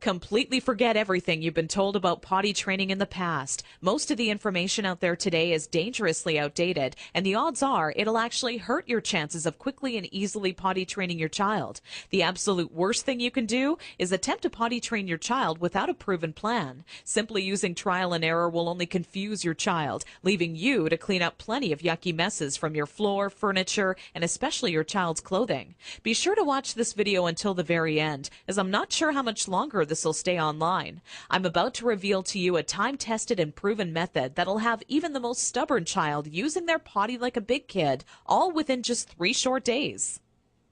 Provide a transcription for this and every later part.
Completely forget everything you've been told about potty training in the past. Most of the information out there today is dangerously outdated, and the odds are it'll actually hurt your chances of quickly and easily potty training your child. The absolute worst thing you can do is attempt to potty train your child without a proven plan. Simply using trial and error will only confuse your child, leaving you to clean up plenty of yucky messes from your floor, furniture, and especially your child's clothing. Be sure to watch this video until the very end, as I'm not sure how much longer this will stay online. I'm about to reveal to you a time-tested and proven method that'll have even the most stubborn child using their potty like a big kid, all within just 3 short days.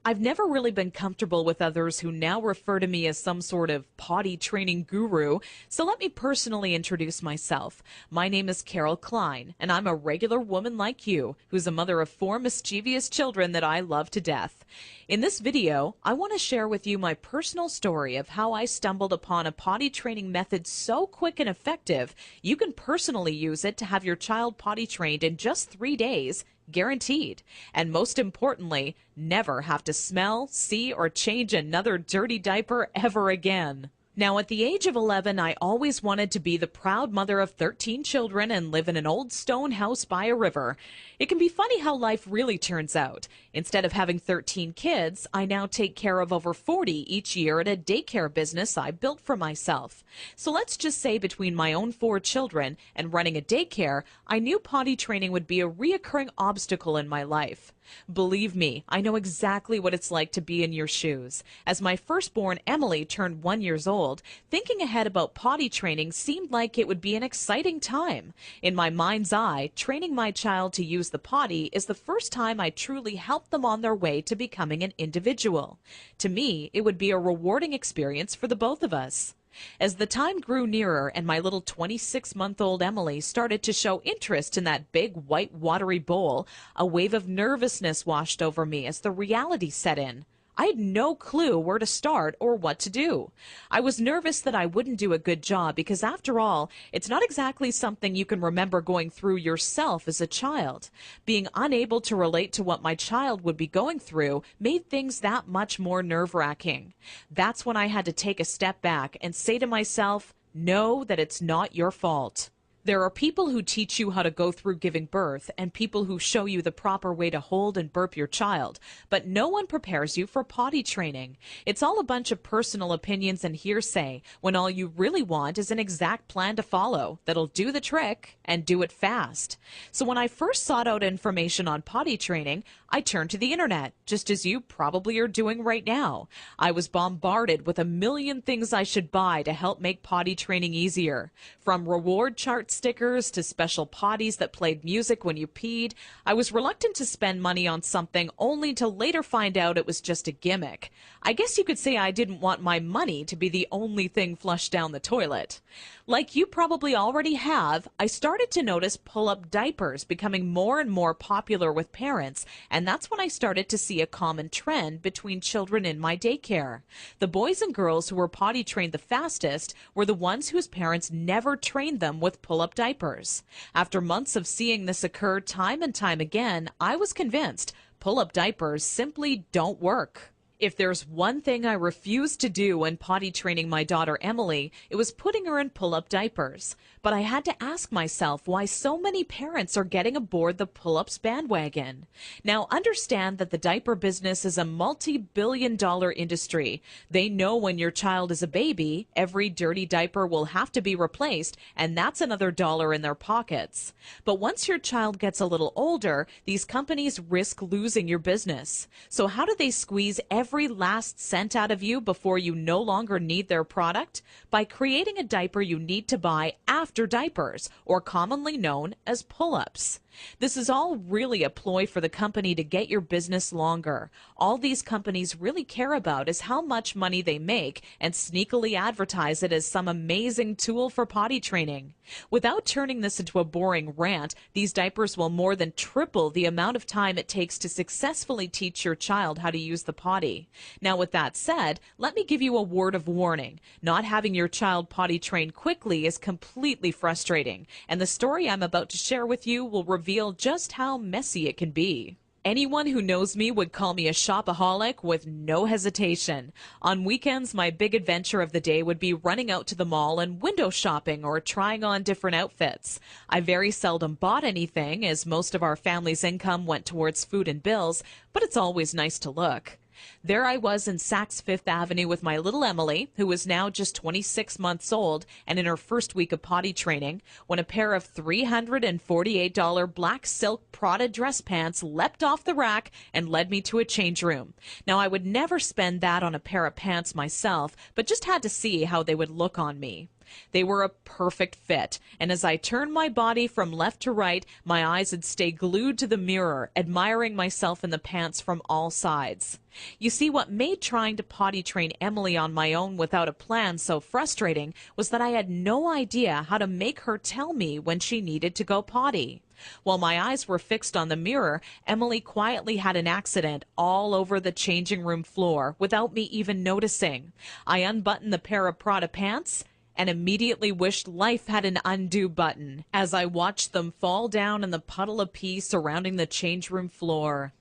I've never really been comfortable with others who now refer to me as some sort of potty training guru, so let me personally introduce myself. My name is Carol Klein, and I'm a regular woman like you, who's a mother of 4 mischievous children that I love to death. In this video, I want to share with you my personal story of how I stumbled upon a potty training method so quick and effective, you can personally use it to have your child potty trained in just 3 days, guaranteed. And most importantly, never have to smell, see, or change another dirty diaper ever again. Now, at the age of 11, I always wanted to be the proud mother of 13 children and live in an old stone house by a river. It can be funny how life really turns out. Instead of having 13 kids, I now take care of over 40 each year at a daycare business I built for myself. So let's just say between my own 4 children and running a daycare, I knew potty training would be a reoccurring obstacle in my life. Believe me, I know exactly what it's like to be in your shoes. As my firstborn Emily turned 1 year old, thinking ahead about potty training seemed like it would be an exciting time. In my mind's eye, training my child to use the potty is the first time I truly helped them on their way to becoming an individual. To me, it would be a rewarding experience for the both of us. As the time grew nearer and my little 26-month-old Emily started to show interest in that big white watery bowl, a wave of nervousness washed over me as the reality set in. I had no clue where to start or what to do. I was nervous that I wouldn't do a good job because, after all, it's not exactly something you can remember going through yourself as a child. Being unable to relate to what my child would be going through made things that much more nerve-wracking. That's when I had to take a step back and say to myself, know that it's not your fault. There are people who teach you how to go through giving birth and people who show you the proper way to hold and burp your child, but no one prepares you for potty training. It's all a bunch of personal opinions and hearsay when all you really want is an exact plan to follow that'll do the trick and do it fast. So when I first sought out information on potty training, I turned to the internet, just as you probably are doing right now. I was bombarded with a million things I should buy to help make potty training easier. From reward charts stickers to special potties that played music when you peed, I was reluctant to spend money on something only to later find out it was just a gimmick. I guess you could say I didn't want my money to be the only thing flushed down the toilet. Like you probably already have, I started to notice pull-up diapers becoming more and more popular with parents, and that's when I started to see a common trend between children in my daycare. The boys and girls who were potty trained the fastest were the ones whose parents never trained them with pull-up diapers. After months of seeing this occur time and time again, I was convinced pull-up diapers simply don't work. If there's one thing I refused to do when potty training my daughter Emily, it was putting her in pull-up diapers. But I had to ask myself why so many parents are getting aboard the pull-ups bandwagon. Now, understand that the diaper business is a multi-billion-dollar industry. They know when your child is a baby, every dirty diaper will have to be replaced, and that's another dollar in their pockets. But once your child gets a little older, these companies risk losing your business. So how do they squeeze every last cent out of you before you no longer need their product? By creating a diaper you need to buy after diapers, or commonly known as pull-ups. This is all really a ploy for the company to get your business longer. All these companies really care about is how much money they make and sneakily advertise it as some amazing tool for potty training. Without turning this into a boring rant, these diapers will more than triple the amount of time it takes to successfully teach your child how to use the potty. Now, with that said, let me give you a word of warning. Not having your child potty trained quickly is completely frustrating, and the story I'm about to share with you will reveal just how messy it can be. Anyone who knows me would call me a shopaholic with no hesitation. On weekends, my big adventure of the day would be running out to the mall and window shopping or trying on different outfits. I very seldom bought anything, as most of our family's income went towards food and bills, but it's always nice to look. There I was in Saks Fifth Avenue with my little Emily, who was now just 26 months old and in her first week of potty training, when a pair of $348 black silk Prada dress pants leapt off the rack and led me to a change room. Now, I would never spend that on a pair of pants myself, but just had to see how they would look on me. They were a perfect fit, and as I turned my body from left to right, my eyes would stay glued to the mirror, admiring myself in the pants from all sides. You see, what made trying to potty train Emily on my own without a plan so frustrating was that I had no idea how to make her tell me when she needed to go potty. While my eyes were fixed on the mirror, Emily quietly had an accident all over the changing room floor without me even noticing. I unbuttoned the pair of Prada pants and immediately wished life had an undo button as I watched them fall down in the puddle of pee surrounding the change room floor.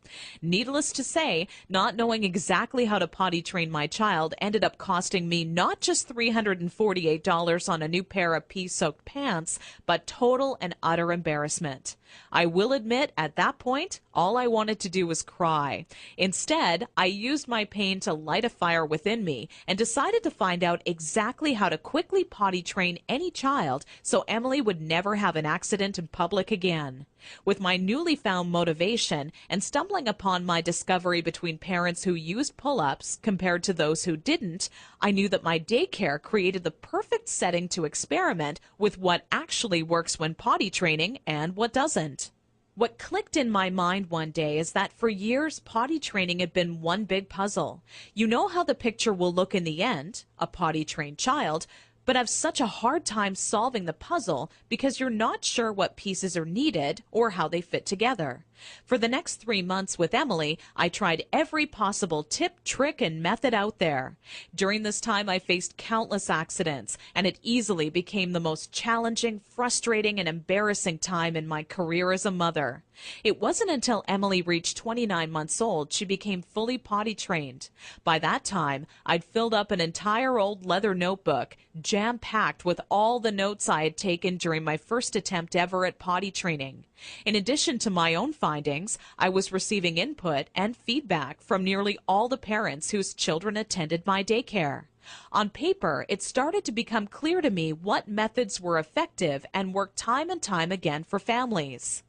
Needless to say, not knowing exactly how to potty train my child ended up costing me not just $348 on a new pair of pee-soaked pants, but total and utter embarrassment. I will admit, at that point, all I wanted to do was cry. Instead, I used my pain to light a fire within me and decided to find out exactly how to quickly potty train any child so Emily would never have an accident in public again. With my newly found motivation and stumbling upon my discovery between parents who used pull-ups compared to those who didn't, I knew that my daycare created the perfect setting to experiment with what actually works when potty training and what doesn't. What clicked in my mind one day is that for years, potty training had been one big puzzle. You know how the picture will look in the end, a potty-trained child, but have such a hard time solving the puzzle because you're not sure what pieces are needed or how they fit together. For the next 3 months with Emily, I tried every possible tip, trick, and method out there. During this time, I faced countless accidents, and it easily became the most challenging, frustrating, and embarrassing time in my career as a mother. It wasn't until Emily reached 29 months old she became fully potty trained. By that time, I'd filled up an entire old leather notebook, jam-packed with all the notes I had taken during my first attempt ever at potty training. In addition to my own findings, I was receiving input and feedback from nearly all the parents whose children attended my daycare. On paper, it started to become clear to me what methods were effective and worked time and time again for families.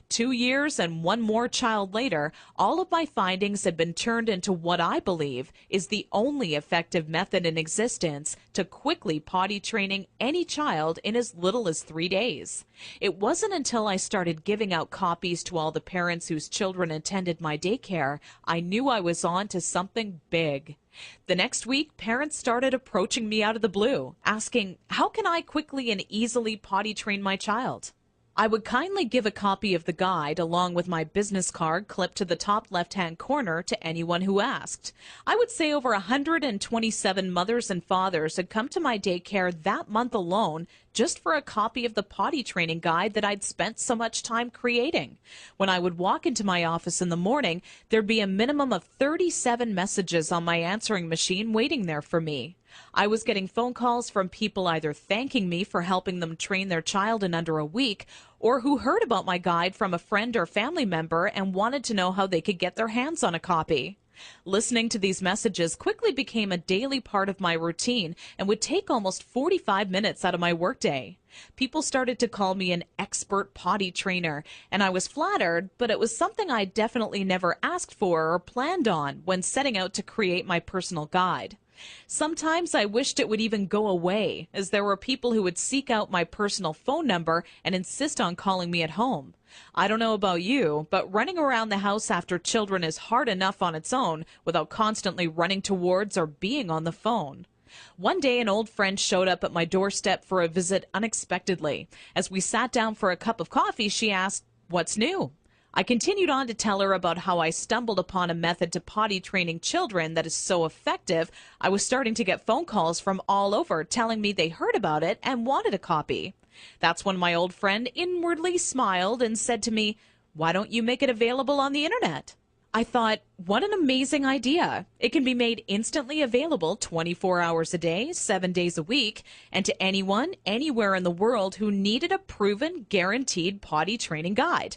2 years and one more child later, all of my findings had been turned into what I believe is the only effective method in existence to quickly potty training any child in as little as 3 days. It wasn't until I started giving out copies to all the parents whose children attended my daycare I knew I was on to something big. The next week, parents started approaching me out of the blue, asking, how can I quickly and easily potty train my child? I would kindly give a copy of the guide along with my business card clipped to the top left-hand corner to anyone who asked. I would say over 127 mothers and fathers had come to my daycare that month alone just for a copy of the potty training guide that I'd spent so much time creating. When I would walk into my office in the morning, there'd be a minimum of 37 messages on my answering machine waiting there for me. I was getting phone calls from people either thanking me for helping them train their child in under a week, or who heard about my guide from a friend or family member and wanted to know how they could get their hands on a copy. Listening to these messages quickly became a daily part of my routine and would take almost 45 minutes out of my workday. People started to call me an expert potty trainer, and I was flattered, but it was something I definitely never asked for or planned on when setting out to create my personal guide. Sometimes I wished it would even go away, as there were people who would seek out my personal phone number and insist on calling me at home. I don't know about you, but running around the house after children is hard enough on its own without constantly running towards or being on the phone. One day, an old friend showed up at my doorstep for a visit unexpectedly. As we sat down for a cup of coffee, she asked, "What's new?" I continued on to tell her about how I stumbled upon a method to potty training children that is so effective, I was starting to get phone calls from all over telling me they heard about it and wanted a copy. That's when my old friend inwardly smiled and said to me, Why don't you make it available on the internet? I thought, what an amazing idea. It can be made instantly available 24 hours a day, 7 days a week, and to anyone, anywhere in the world who needed a proven, guaranteed potty training guide.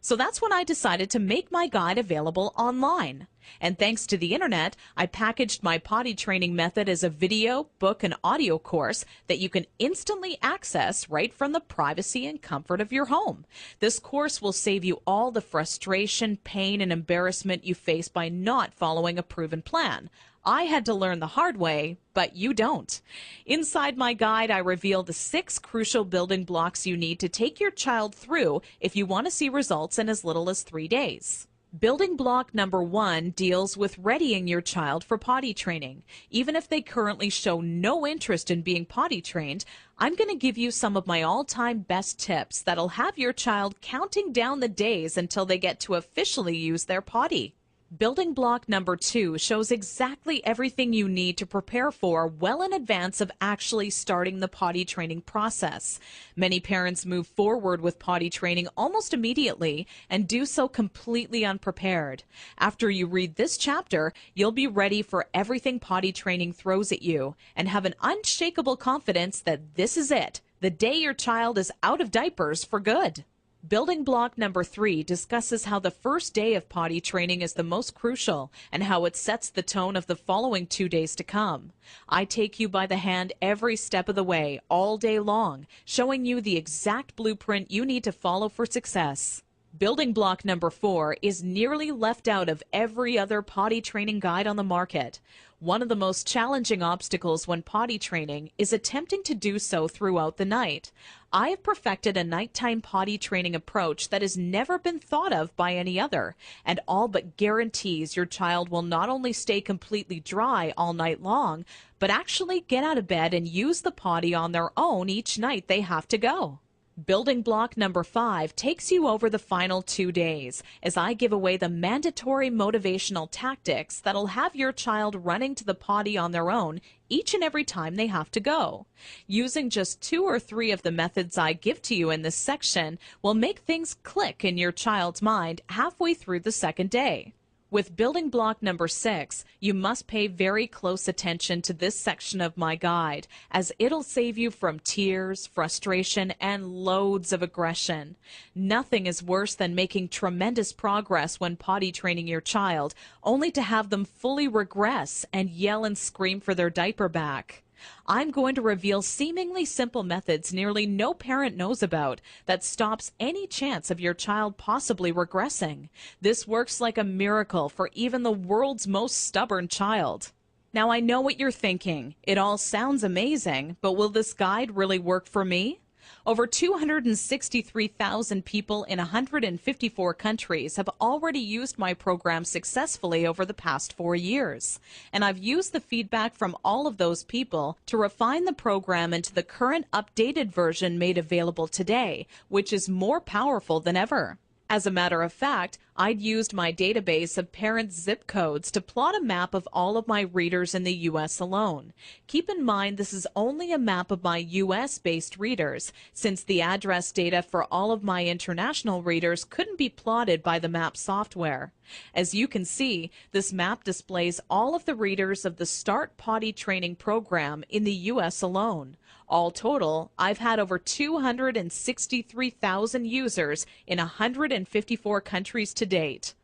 So that's when I decided to make my guide available online. And thanks to the internet, I packaged my potty training method as a video, book, and audio course that you can instantly access right from the privacy and comfort of your home. This course will save you all the frustration, pain, and embarrassment you face by not following a proven plan. I had to learn the hard way, but you don't. Inside my guide, I reveal the 6 crucial building blocks you need to take your child through if you want to see results in as little as 3 days. Building block number 1 deals with readying your child for potty training. Even if they currently show no interest in being potty trained, I'm going to give you some of my all-time best tips that'll have your child counting down the days until they get to officially use their potty. Building block number 2 shows exactly everything you need to prepare for well in advance of actually starting the potty training process. Many parents move forward with potty training almost immediately and do so completely unprepared. After you read this chapter, you'll be ready for everything potty training throws at you and have an unshakable confidence that this is it, the day your child is out of diapers for good. Building block number 3 discusses how the first day of potty training is the most crucial and how it sets the tone of the following 2 days to come. I take you by the hand every step of the way, all day long, showing you the exact blueprint you need to follow for success. Building block number 4 is nearly left out of every other potty training guide on the market. One of the most challenging obstacles when potty training is attempting to do so throughout the night. I have perfected a nighttime potty training approach that has never been thought of by any other, and all but guarantees your child will not only stay completely dry all night long, but actually get out of bed and use the potty on their own each night they have to go. Building block number 5 takes you over the final 2 days as I give away the mandatory motivational tactics that'll have your child running to the potty on their own each and every time they have to go. Using just 2 or 3 of the methods I give to you in this section will make things click in your child's mind halfway through the second day. With building block number 6, you must pay very close attention to this section of my guide, as it'll save you from tears, frustration, and loads of aggression. Nothing is worse than making tremendous progress when potty training your child, only to have them fully regress and yell and scream for their diaper back. I'm going to reveal seemingly simple methods nearly no parent knows about that stops any chance of your child possibly regressing. This works like a miracle for even the world's most stubborn child. Now I know what you're thinking. It all sounds amazing, but will this guide really work for me? Over 263,000 people in 154 countries have already used my program successfully over the past 4 years. And I've used the feedback from all of those people to refine the program into the current updated version made available today, which is more powerful than ever. As a matter of fact, I'd used my database of parents' zip codes to plot a map of all of my readers in the U.S. alone. Keep in mind this is only a map of my U.S.-based readers, since the address data for all of my international readers couldn't be plotted by the map software. As you can see, this map displays all of the readers of the Start Potty Training program in the U.S. alone. All total, I've had over 263,000 users in 154 countries to date.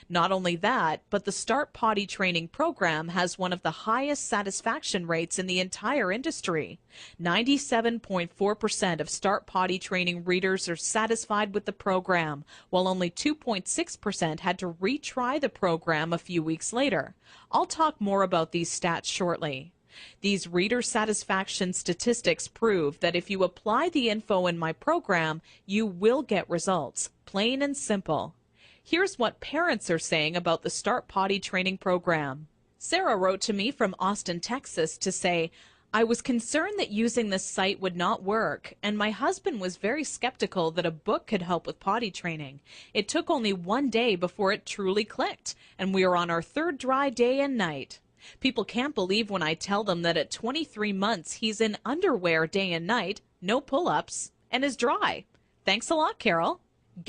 Not only that, but the Start Potty Training program has one of the highest satisfaction rates in the entire industry. 97.4% of Start Potty Training readers are satisfied with the program, while only 2.6% had to retry the program a few weeks later. I'll talk more about these stats shortly. These reader satisfaction statistics prove that if you apply the info in my program, you will get results, plain and simple. Here's what parents are saying about the Start Potty Training program. Sarah wrote to me from Austin, Texas to say, I was concerned that using this site would not work, and my husband was very skeptical that a book could help with potty training. It took only 1 day before it truly clicked, and we are on our 3rd dry day and night. People can't believe when I tell them that at 23 months he's in underwear day and night, no pull-ups, and is dry. Thanks a lot, Carol.